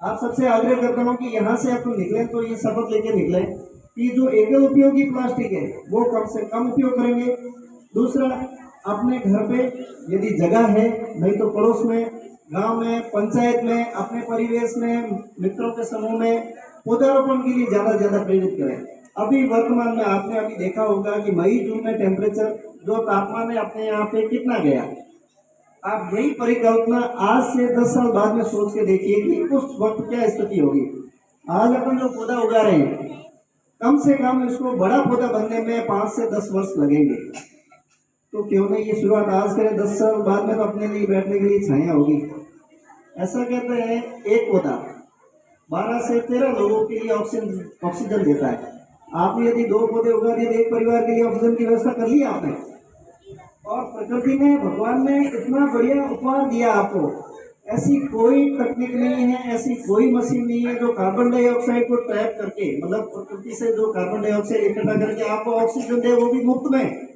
आप सबसे आग्रह करता हूँ कि यहाँ से अपन निकले तो ये शपथ लेके निकले कि जो एकल उपयोगी प्लास्टिक है वो कम से कम उपयोग करेंगे। दूसरा, अपने घर पे यदि जगह है, नहीं तो पड़ोस में, गांव में, पंचायत में, अपने परिवेश में, मित्रों के समूह में पौधारोपण के लिए ज्यादा से ज्यादा प्रेरित करें। अभी वर्तमान में आपने अभी देखा होगा कि मई जून में टेम्परेचर जो तापमान है अपने यहाँ पे कितना गया। आप यही परिकल्पना आज से 10 साल बाद में सोच के देखिए कि उस वक्त क्या स्थिति होगी। आज अपन जो पौधा उगा रहे हैं, कम से कम इसको बड़ा पौधा बनने में 5 से 10 वर्ष लगेंगे। तो क्यों नहीं ये शुरुआत आज करें, 10 साल बाद में तो अपने लिए बैठने के लिए छाया होगी। ऐसा कहते हैं एक पौधा 12 से 13 लोगों के लिए ऑक्सीजन देता है। आपने यदि 2 पौधे उगा दिए तो एक परिवार के लिए ऑक्सीजन की व्यवस्था कर ली आपने। और प्रकृति ने, भगवान ने इतना बढ़िया उपहार दिया आपको। ऐसी कोई तकनीक नहीं है, ऐसी कोई मशीन नहीं है जो कार्बन डाइऑक्साइड को ट्रैप करके, मतलब प्रकृति से जो कार्बन डाइऑक्साइड इकट्ठा करके आपको ऑक्सीजन दे, वो भी मुफ्त में।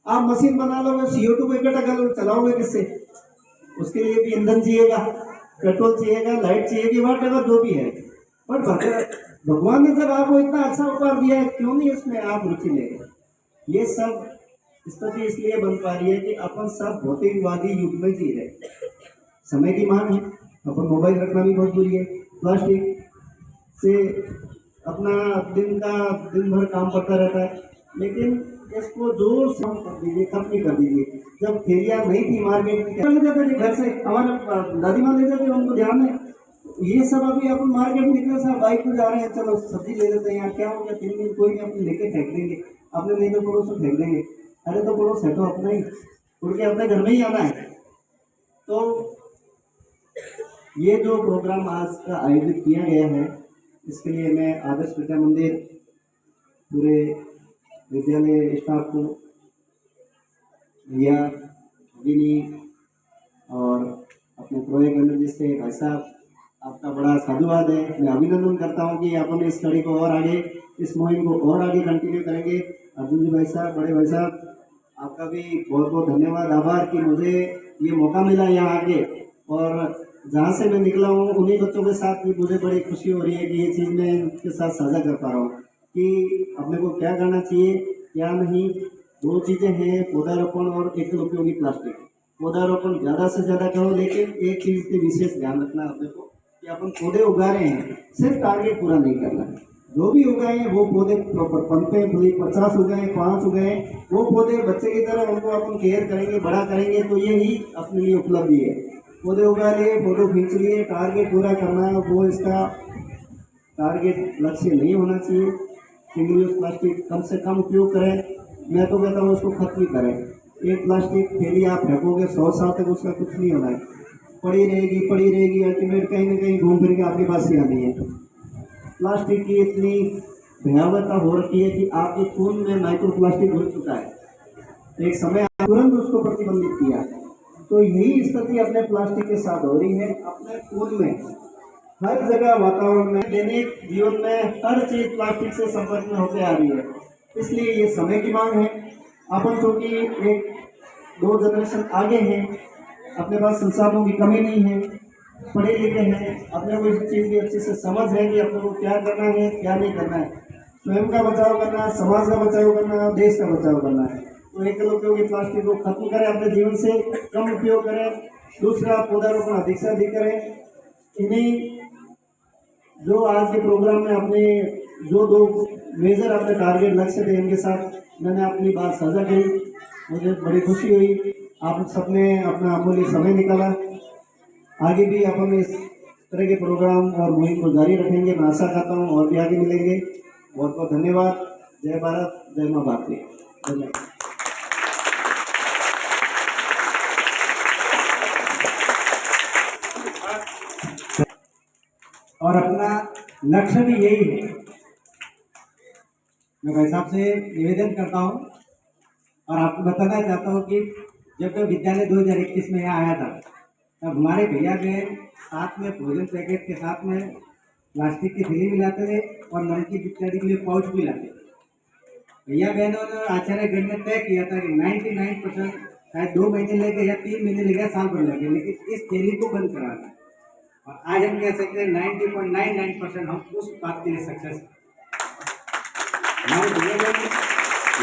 आप मशीन बना लोगे, CO2 को इकट्ठा कर लो, चलाओगे किससे? उसके लिए भी ईंधन चाहिएगा, पेट्रोल चाहिएगा, लाइट चाहिएगी, वट एवर जो भी है। पर भगवान ने जब आपको इतना अच्छा उपहार दिया है, क्यों नहीं इसमें आप रुचि लेंगे? ये सब स्थिति इसलिए बन पा रही है कि अपन सब भौतिकवादी युग में जी रहे। समय की मांग है, अपन मोबाइल रखना भी बहुत बुरी है। प्लास्टिक से अपना दिन भर काम पड़ता रहता है, लेकिन इसको जोर से कर दीजिए, खत्म कर दीजिए। जब थैलियाँ नहीं थी मार्केट में, क्या ले जाते थे घर से, हमारे दादी माँ ले जाते, उनको ध्यान है। ये सब अभी अपन मार्केट में निकले साहब, बाइक में जा रहे हैं, चलो सब्जी ले लेते हैं, यार क्या हो गया, 3 दिन कोई नहीं, अपने लेके फेंक देंगे, अपने नहीं तो पड़ोस में फेंक देंगे। अरे तो पड़ोस है तो अपना ही, उड़ के अपने घर में ही आना है। तो ये जो प्रोग्राम आज का आयोजित किया गया है, इसके लिए मैं आदर्श विद्या मंदिर पूरे विद्यालय स्टाफ को, भैया, भगिनी और अपने प्रोजेक्ट मैनेजर से भाई साहब, आपका बड़ा साधुवाद है। मैं अभिनंदन करता हूँ कि अपन इस कड़ी को और आगे, इस मुहिम को और आगे कंटिन्यू करेंगे। अर्जुन जी भाई साहब, बड़े भाई साहब, आपका भी बहुत बहुत धन्यवाद, आभार कि मुझे ये मौका मिला यहाँ आके। और जहाँ से मैं निकला हूँ उन्हीं बच्चों के साथ भी मुझे बड़ी खुशी हो रही है कि ये चीज़ मैं इनके साथ साझा कर पा रहा हूँ कि अपने को क्या करना चाहिए, क्या नहीं। 2 चीज़ें हैं, पौधारोपण और एकल उपयोगी प्लास्टिक। पौधारोपण ज़्यादा से ज़्यादा करो, लेकिन एक चीज़ पे विशेष ध्यान रखना अपने को कि अपन पौधे उगा रहे हैं, सिर्फ टारगेट पूरा नहीं करना है। जो भी उगाए हैं वो पौधे प्रॉपर पनपे, 50 उगाए, 5 उगाए, वो पौधे बच्चे की तरह उनको अपन केयर करेंगे, बड़ा करेंगे, तो ये ही अपने लिए उपलब्धि है। पौधे उगा लिए, फोटो खींच लिए, टारगेट पूरा करना है, वो इसका टारगेट लक्ष्य नहीं होना चाहिए। सिंगल यूज प्लास्टिक कम से कम उपयोग करें, मैं तो कहता हूँ उसको खत्म ही करें। एक प्लास्टिक थैली आप फेंकोगे 100 साल तक उसका कुछ नहीं होना है, पड़ी रहेगी, अल्टीमेट कहीं ना कहीं घूम फिर के आपके पास ही आनी है। प्लास्टिक की इतनी भयावहता हो रखी है कि आपके खून में माइक्रो प्लास्टिक घुल चुका है। एक समय तुरंत उसको प्रतिबंधित किया। तो यही स्थिति अपने प्लास्टिक के साथ हो रही है। अपने खून में, हर जगह, वातावरण में, दैनिक जीवन में हर चीज प्लास्टिक से संपर्क में होते आ रही है। इसलिए ये समय की मांग है। अपन चूंकि 1-2 जनरेशन आगे हैं, अपने पास संसाधनों की कमी नहीं है, पढ़े लिखे हैं, अपने को इस चीज़ की अच्छे से समझ है कि अपने को क्या करना है, क्या नहीं करना है। स्वयं का बचाव करना है, समाज का बचाव करना है, देश का बचाव करना है। तो एकल उपयोगी प्लास्टिक को खत्म करें, अपने जीवन से कम उपयोग करें। दूसरा, पौधारोपण अधिक से अधिक करें। इन्हीं जो आज के प्रोग्राम में अपने जो 2 मेजर अपने टारगेट लक्ष्य थे, इनके साथ मैंने अपनी बात साझा करी। मुझे बड़ी खुशी हुई, आप सबने अपना अमूल्य समय निकाला। आगे भी अपन इस तरह के प्रोग्राम और मुहिम को जारी रखेंगे। मैं आशा करता हूँ और भी आगे मिलेंगे। बहुत बहुत धन्यवाद। जय भारत, जय माँ भारती। धन्यवाद। और अपना लक्ष्य भी यही है। मैं भाई साहब से निवेदन करता हूँ और आपको बताना चाहता हूँ कि जब मैं विद्यालय 2021 में यहाँ आया था, तब हमारे भैया बहन साथ में भोजन पैकेट के साथ में प्लास्टिक की थैली भी लाते थे और नमकीन इत्यादि के लिए पाउच भी लाते थे। भैया बहनों ने आचार्य गण ने तय किया था कि 99% शायद 2 महीने लगे या 3 महीने लगे, साल भर लगे, लेकिन इस थैली को बंद कराना। और आज हम कह सकते हैं 90.99% हम उस बात के लिए सक्सेस हैं। हमारे भैया लोग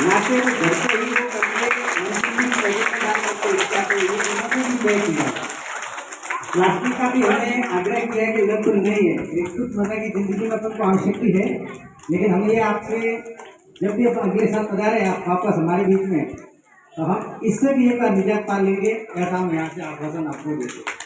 लाते हैं घर पे ही वो कपड़े पैकेट में डाल करके इसका तो ये उन्होंने भी तय किया। प्लास्टिक का भी हमें आग्रह किया है कि बिल्कुल नहीं है, एक रोजमर्रा की जिंदगी में अपन को आवश्यकता है, लेकिन हम ये आपसे जब भी अपन अगले साल पधारे आप वापस हमारे बीच में, तो हम इससे भी एक बार निजात पा लेंगे, ऐसा हम यहाँ से आश्वासन आपको देते हैं।